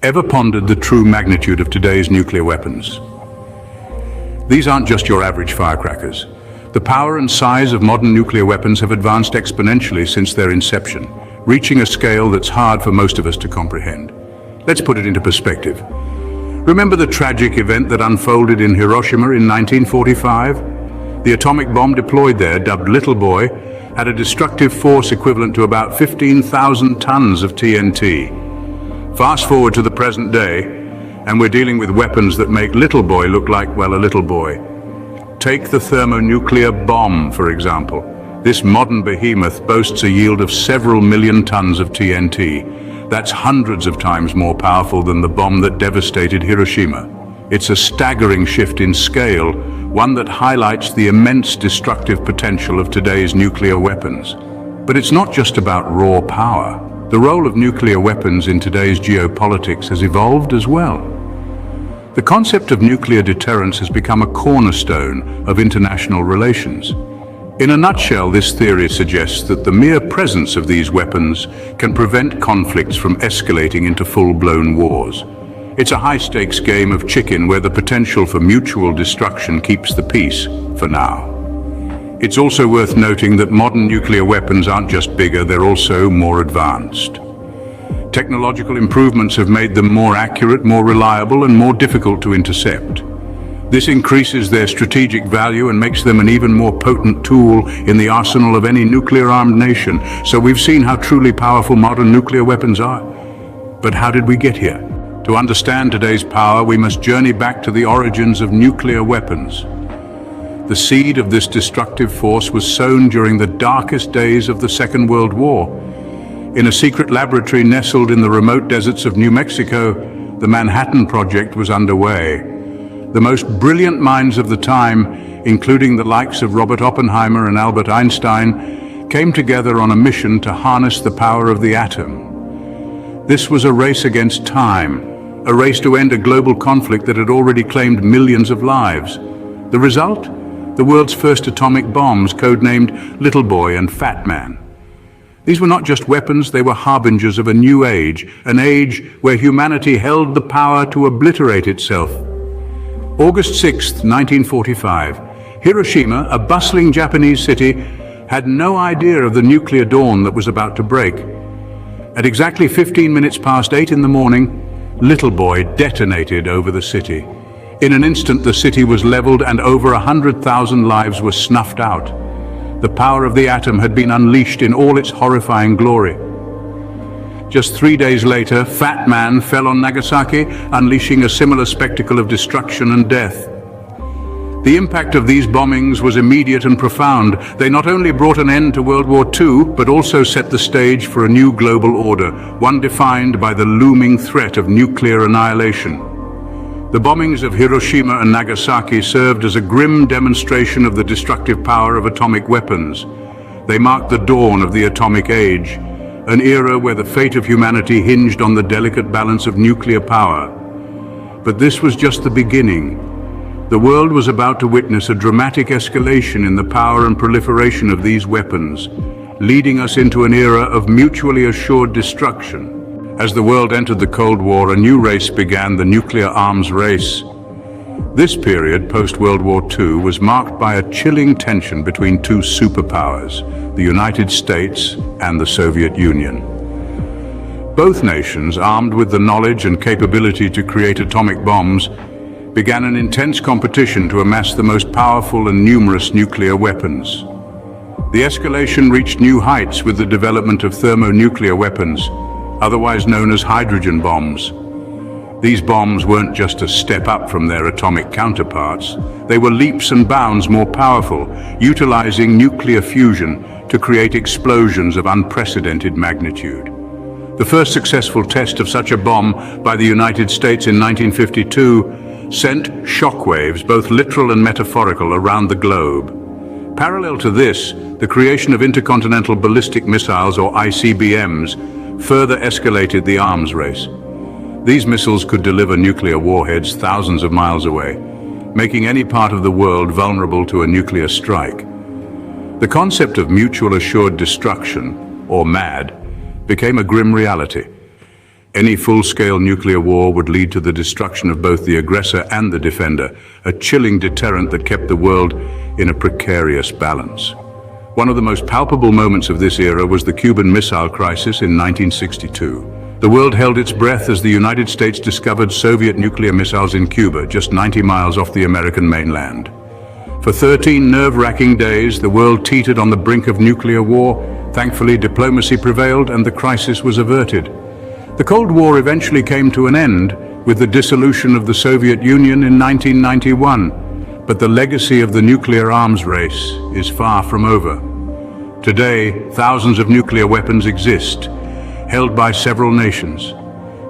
ever pondered the true magnitude of today's nuclear weapons? These aren't just your average firecrackers. The power and size of modern nuclear weapons have advanced exponentially since their inception, reaching a scale that's hard for most of us to comprehend. Let's put it into perspective. Remember the tragic event that unfolded in Hiroshima in 1945? The atomic bomb deployed there, dubbed Little Boy, had a destructive force equivalent to about 15,000 tons of TNT. Fast forward to the present day, and we're dealing with weapons that make Little Boy look like, well, a little boy. Take the thermonuclear bomb, for example. This modern behemoth boasts a yield of several million tons of TNT. That's hundreds of times more powerful than the bomb that devastated Hiroshima. It's a staggering shift in scale, one that highlights the immense destructive potential of today's nuclear weapons. But it's not just about raw power. The role of nuclear weapons in today's geopolitics has evolved as well. The concept of nuclear deterrence has become a cornerstone of international relations. In a nutshell, this theory suggests that the mere presence of these weapons can prevent conflicts from escalating into full-blown wars. It's a high-stakes game of chicken where the potential for mutual destruction keeps the peace, for now. It's also worth noting that modern nuclear weapons aren't just bigger, they're also more advanced. Technological improvements have made them more accurate, more reliable, and more difficult to intercept. This increases their strategic value and makes them an even more potent tool in the arsenal of any nuclear-armed nation. So we've seen how truly powerful modern nuclear weapons are. But how did we get here? To understand today's power, we must journey back to the origins of nuclear weapons. The seed of this destructive force was sown during the darkest days of the Second World War. In a secret laboratory nestled in the remote deserts of New Mexico, the Manhattan Project was underway. The most brilliant minds of the time, including the likes of Robert Oppenheimer and Albert Einstein, came together on a mission to harness the power of the atom. This was a race against time, a race to end a global conflict that had already claimed millions of lives. The result? The world's first atomic bombs, codenamed Little Boy and Fat Man. These were not just weapons, they were harbingers of a new age, an age where humanity held the power to obliterate itself. August 6, 1945, Hiroshima, a bustling Japanese city, had no idea of the nuclear dawn that was about to break. At exactly 15 minutes past 8 in the morning, Little Boy detonated over the city. In an instant, the city was leveled and over 100,000 lives were snuffed out. The power of the atom had been unleashed in all its horrifying glory. Just 3 days later, Fat Man fell on Nagasaki, unleashing a similar spectacle of destruction and death. The impact of these bombings was immediate and profound. They not only brought an end to World War II, but also set the stage for a new global order, one defined by the looming threat of nuclear annihilation. The bombings of Hiroshima and Nagasaki served as a grim demonstration of the destructive power of atomic weapons. They marked the dawn of the atomic age, an era where the fate of humanity hinged on the delicate balance of nuclear power. But this was just the beginning. The world was about to witness a dramatic escalation in the power and proliferation of these weapons, leading us into an era of mutually assured destruction. As the world entered the Cold War, a new race began, the nuclear arms race. This period, post-World War II, was marked by a chilling tension between two superpowers, the United States and the Soviet Union. Both nations, armed with the knowledge and capability to create atomic bombs, began an intense competition to amass the most powerful and numerous nuclear weapons. The escalation reached new heights with the development of thermonuclear weapons, otherwise known as hydrogen bombs. These bombs weren't just a step up from their atomic counterparts. They were leaps and bounds more powerful, utilizing nuclear fusion to create explosions of unprecedented magnitude. The first successful test of such a bomb by the United States in 1952 sent shockwaves, both literal and metaphorical, around the globe. Parallel to this, the creation of intercontinental ballistic missiles, or ICBMs, further escalated the arms race. These missiles could deliver nuclear warheads thousands of miles away, making any part of the world vulnerable to a nuclear strike. The concept of mutual assured destruction, or MAD, became a grim reality. Any full-scale nuclear war would lead to the destruction of both the aggressor and the defender, a chilling deterrent that kept the world in a precarious balance. One of the most palpable moments of this era was the Cuban Missile Crisis in 1962. The world held its breath as the United States discovered Soviet nuclear missiles in Cuba, just 90 miles off the American mainland. For 13 nerve-wracking days, the world teetered on the brink of nuclear war. Thankfully, diplomacy prevailed and the crisis was averted. The Cold War eventually came to an end with the dissolution of the Soviet Union in 1991, but the legacy of the nuclear arms race is far from over. Today, thousands of nuclear weapons exist, held by several nations.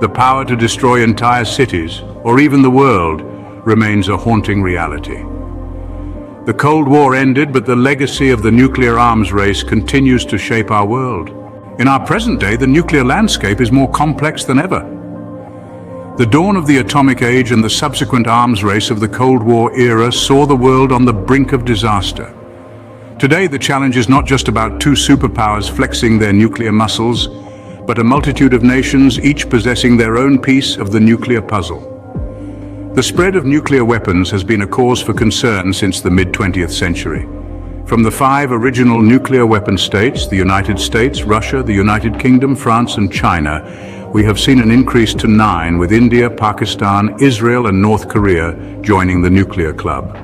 The power to destroy entire cities, or even the world, remains a haunting reality. The Cold War ended, but the legacy of the nuclear arms race continues to shape our world. In our present day, the nuclear landscape is more complex than ever. The dawn of the atomic age and the subsequent arms race of the Cold War era saw the world on the brink of disaster. Today, the challenge is not just about two superpowers flexing their nuclear muscles, but a multitude of nations, each possessing their own piece of the nuclear puzzle. The spread of nuclear weapons has been a cause for concern since the mid-20th century. From the 5 original nuclear weapon states, the United States, Russia, the United Kingdom, France and China, we have seen an increase to 9, with India, Pakistan, Israel and North Korea joining the nuclear club.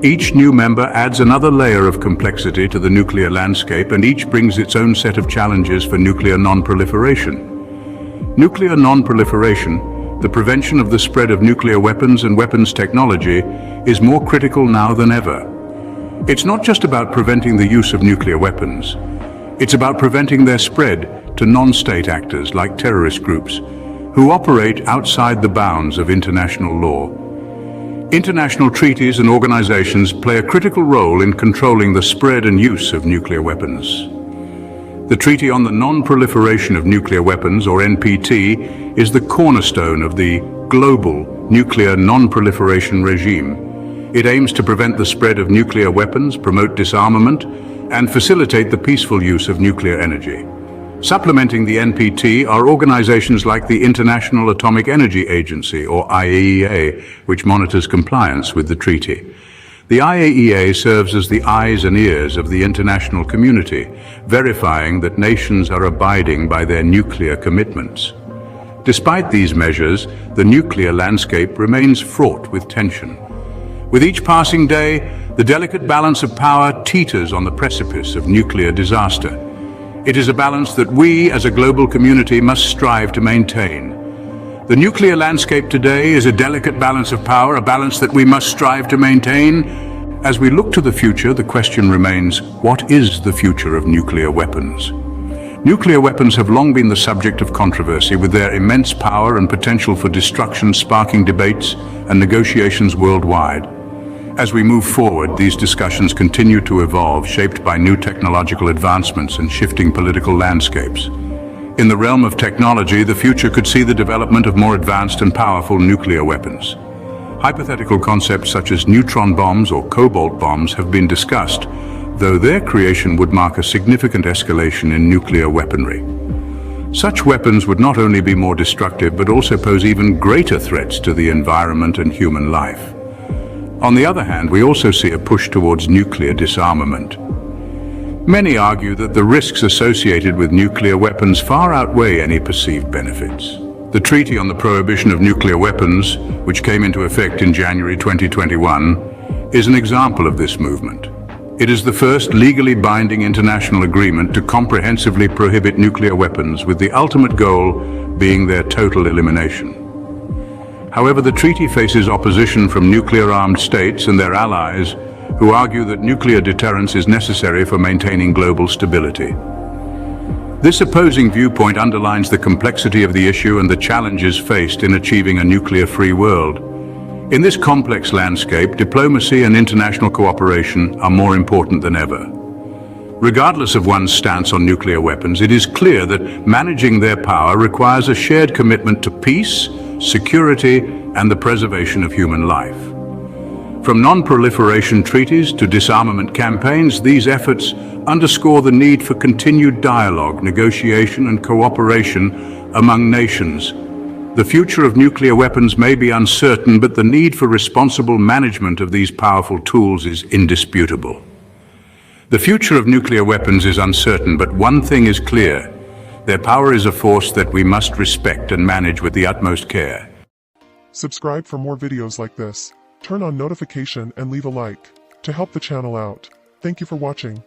Each new member adds another layer of complexity to the nuclear landscape, and each brings its own set of challenges for nuclear non-proliferation. Nuclear non-proliferation, the prevention of the spread of nuclear weapons and weapons technology, is more critical now than ever. It's not just about preventing the use of nuclear weapons. It's about preventing their spread to non-state actors like terrorist groups who operate outside the bounds of international law. International treaties and organizations play a critical role in controlling the spread and use of nuclear weapons. The Treaty on the Non-Proliferation of Nuclear Weapons, or NPT, is the cornerstone of the global nuclear non-proliferation regime. It aims to prevent the spread of nuclear weapons, promote disarmament, and facilitate the peaceful use of nuclear energy. Supplementing the NPT are organizations like the International Atomic Energy Agency, or IAEA, which monitors compliance with the treaty. The IAEA serves as the eyes and ears of the international community, verifying that nations are abiding by their nuclear commitments. Despite these measures, the nuclear landscape remains fraught with tension. With each passing day, the delicate balance of power teeters on the precipice of nuclear disaster. It is a balance that we, as a global community, must strive to maintain. The nuclear landscape today is a delicate balance of power, a balance that we must strive to maintain. As we look to the future, the question remains, what is the future of nuclear weapons? Nuclear weapons have long been the subject of controversy, with their immense power and potential for destruction sparking debates and negotiations worldwide. As we move forward, these discussions continue to evolve, shaped by new technological advancements and shifting political landscapes. In the realm of technology, the future could see the development of more advanced and powerful nuclear weapons. Hypothetical concepts such as neutron bombs or cobalt bombs have been discussed, though their creation would mark a significant escalation in nuclear weaponry. Such weapons would not only be more destructive, but also pose even greater threats to the environment and human life. On the other hand, we also see a push towards nuclear disarmament. Many argue that the risks associated with nuclear weapons far outweigh any perceived benefits. The Treaty on the Prohibition of Nuclear Weapons, which came into effect in January 2021, is an example of this movement. It is the first legally binding international agreement to comprehensively prohibit nuclear weapons, with the ultimate goal being their total elimination. However, the treaty faces opposition from nuclear-armed states and their allies, who argue that nuclear deterrence is necessary for maintaining global stability. This opposing viewpoint underlines the complexity of the issue and the challenges faced in achieving a nuclear-free world. In this complex landscape, diplomacy and international cooperation are more important than ever. Regardless of one's stance on nuclear weapons, it is clear that managing their power requires a shared commitment to peace, security, and the preservation of human life. From non-proliferation treaties to disarmament campaigns, these efforts underscore the need for continued dialogue, negotiation, and cooperation among nations. The future of nuclear weapons may be uncertain, but the need for responsible management of these powerful tools is indisputable. The future of nuclear weapons is uncertain, but one thing is clear. Their power is a force that we must respect and manage with the utmost care. Subscribe for more videos like this. Turn on notification and leave a like to help the channel out. Thank you for watching.